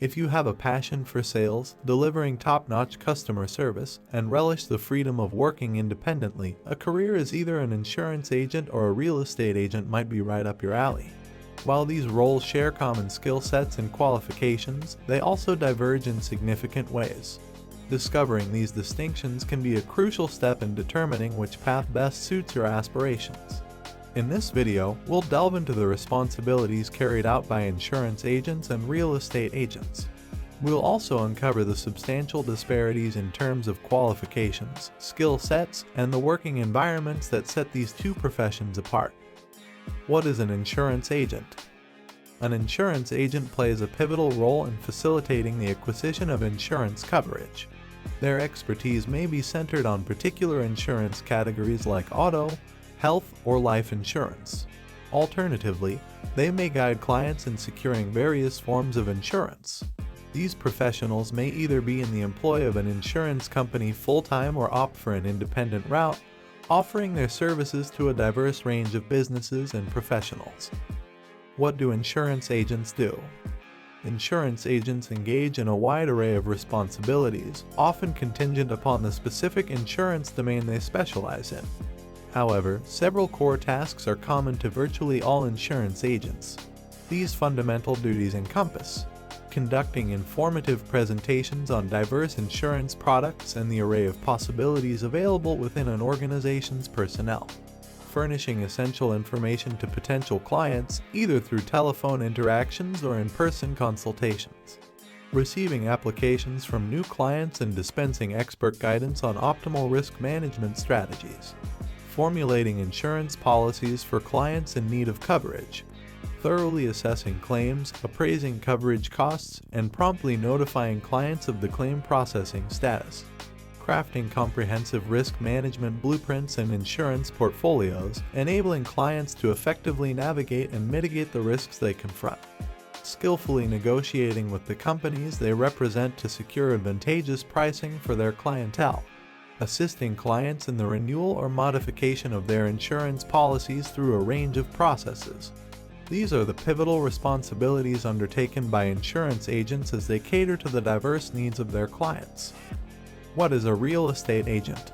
If you have a passion for sales, delivering top-notch customer service, and relish the freedom of working independently, a career as either an insurance agent or a real estate agent might be right up your alley. While these roles share common skill sets and qualifications, they also diverge in significant ways. Discovering these distinctions can be a crucial step in determining which path best suits your aspirations. In this video, we'll delve into the responsibilities carried out by insurance agents and real estate agents. We'll also uncover the substantial disparities in terms of qualifications, skill sets, and the working environments that set these two professions apart. What is an insurance agent? An insurance agent plays a pivotal role in facilitating the acquisition of insurance coverage. Their expertise may be centered on particular insurance categories like auto, health, or life insurance. Alternatively, they may guide clients in securing various forms of insurance. These professionals may either be in the employ of an insurance company full-time or opt for an independent route, offering their services to a diverse range of businesses and professionals. What do insurance agents do? Insurance agents engage in a wide array of responsibilities, often contingent upon the specific insurance domain they specialize in. However, several core tasks are common to virtually all insurance agents. These fundamental duties encompass conducting informative presentations on diverse insurance products and the array of possibilities available within an organization's personnel, furnishing essential information to potential clients either through telephone interactions or in-person consultations, receiving applications from new clients and dispensing expert guidance on optimal risk management strategies, formulating insurance policies for clients in need of coverage, thoroughly assessing claims, appraising coverage costs, and promptly notifying clients of the claim processing status, crafting comprehensive risk management blueprints and insurance portfolios, enabling clients to effectively navigate and mitigate the risks they confront, skillfully negotiating with the companies they represent to secure advantageous pricing for their clientele, assisting clients in the renewal or modification of their insurance policies through a range of processes. These are the pivotal responsibilities undertaken by insurance agents as they cater to the diverse needs of their clients. What is a real estate agent?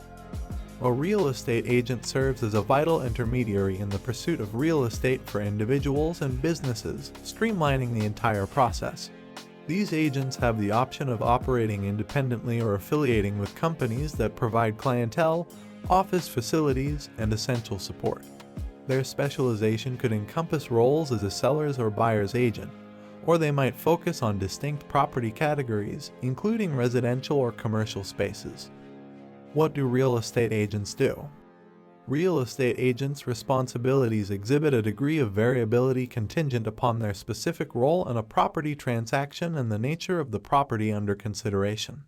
A real estate agent serves as a vital intermediary in the pursuit of real estate for individuals and businesses, streamlining the entire process. These agents have the option of operating independently or affiliating with companies that provide clientele, office facilities, and essential support. Their specialization could encompass roles as a seller's or buyer's agent, or they might focus on distinct property categories, including residential or commercial spaces. What do real estate agents do? Real estate agents' responsibilities exhibit a degree of variability contingent upon their specific role in a property transaction and the nature of the property under consideration.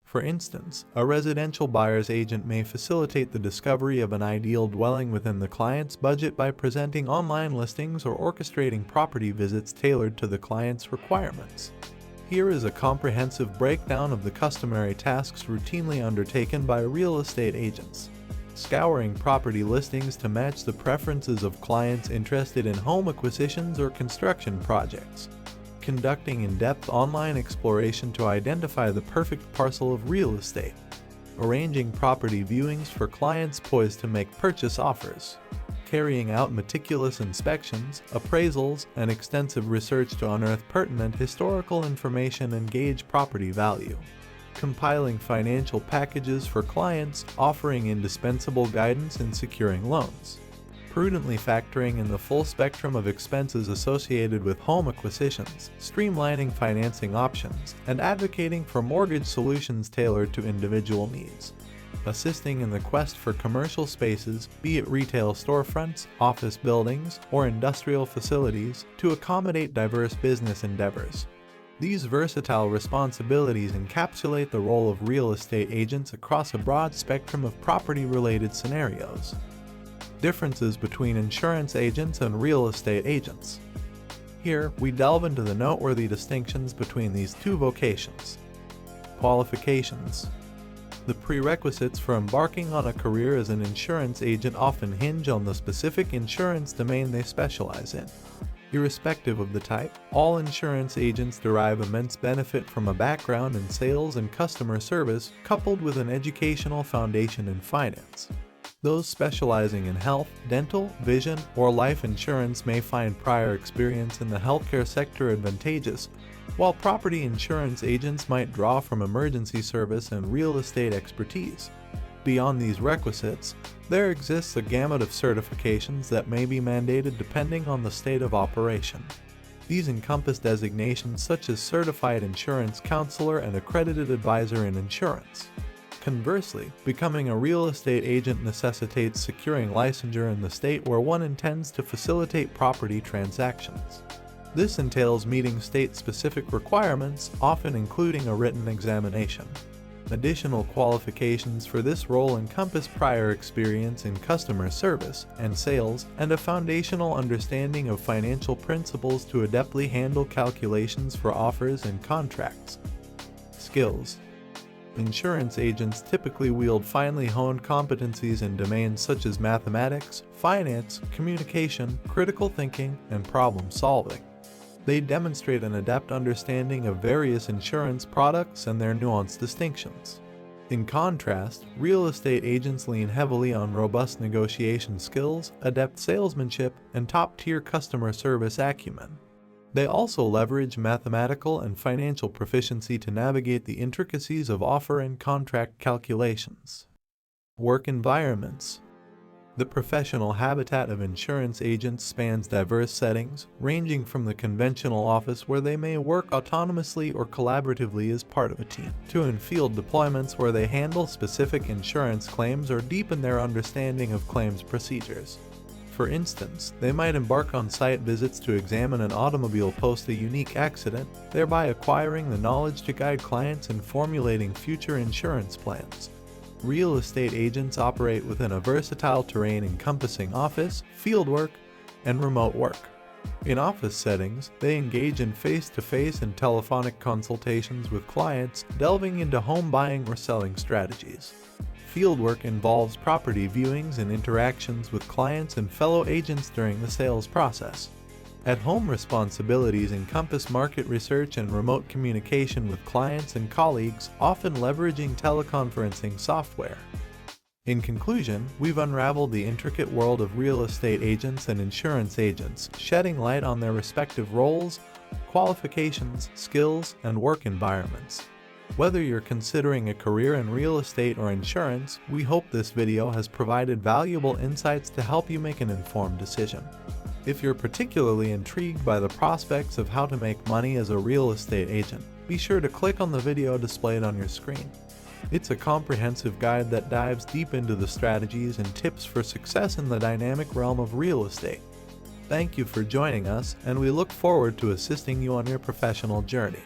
For instance, a residential buyer's agent may facilitate the discovery of an ideal dwelling within the client's budget by presenting online listings or orchestrating property visits tailored to the client's requirements. Here is a comprehensive breakdown of the customary tasks routinely undertaken by real estate agents. Scouring property listings to match the preferences of clients interested in home acquisitions or construction projects. Conducting in-depth online exploration to identify the perfect parcel of real estate. Arranging property viewings for clients poised to make purchase offers. Carrying out meticulous inspections, appraisals, and extensive research to unearth pertinent historical information and gauge property value. Compiling financial packages for clients, offering indispensable guidance in securing loans. Prudently factoring in the full spectrum of expenses associated with home acquisitions, streamlining financing options, and advocating for mortgage solutions tailored to individual needs. Assisting in the quest for commercial spaces, be it retail storefronts, office buildings, or industrial facilities, to accommodate diverse business endeavors. These versatile responsibilities encapsulate the role of real estate agents across a broad spectrum of property-related scenarios. Differences between insurance agents and real estate agents. Here, we delve into the noteworthy distinctions between these two vocations. Qualifications. The prerequisites for embarking on a career as an insurance agent often hinge on the specific insurance domain they specialize in. Irrespective of the type, all insurance agents derive immense benefit from a background in sales and customer service coupled with an educational foundation in finance. Those specializing in health, dental, vision, or life insurance may find prior experience in the healthcare sector advantageous, while property insurance agents might draw from emergency service and real estate expertise. Beyond these requisites, there exists a gamut of certifications that may be mandated depending on the state of operation. These encompass designations such as Certified Insurance Counselor and Accredited Advisor in Insurance. Conversely, becoming a real estate agent necessitates securing licensure in the state where one intends to facilitate property transactions. This entails meeting state-specific requirements, often including a written examination. Additional qualifications for this role encompass prior experience in customer service and sales and a foundational understanding of financial principles to adeptly handle calculations for offers and contracts. Skills. Insurance agents typically wield finely honed competencies in domains such as mathematics, finance, communication, critical thinking, and problem solving. They demonstrate an adept understanding of various insurance products and their nuanced distinctions. In contrast, real estate agents lean heavily on robust negotiation skills, adept salesmanship, and top-tier customer service acumen. They also leverage mathematical and financial proficiency to navigate the intricacies of offer and contract calculations. Work environments. The professional habitat of insurance agents spans diverse settings, ranging from the conventional office where they may work autonomously or collaboratively as part of a team, to in-field deployments where they handle specific insurance claims or deepen their understanding of claims procedures. For instance, they might embark on site visits to examine an automobile post a unique accident, thereby acquiring the knowledge to guide clients in formulating future insurance plans. Real estate agents operate within a versatile terrain encompassing office, fieldwork, and remote work. In office settings, they engage in face-to-face and telephonic consultations with clients, delving into home buying or selling strategies. Fieldwork involves property viewings and interactions with clients and fellow agents during the sales process. At-home responsibilities encompass market research and remote communication with clients and colleagues, often leveraging teleconferencing software. In conclusion, we've unraveled the intricate world of real estate agents and insurance agents, shedding light on their respective roles, qualifications, skills, and work environments. Whether you're considering a career in real estate or insurance, we hope this video has provided valuable insights to help you make an informed decision. If you're particularly intrigued by the prospects of how to make money as a real estate agent, be sure to click on the video displayed on your screen. It's a comprehensive guide that dives deep into the strategies and tips for success in the dynamic realm of real estate. Thank you for joining us, and we look forward to assisting you on your professional journey.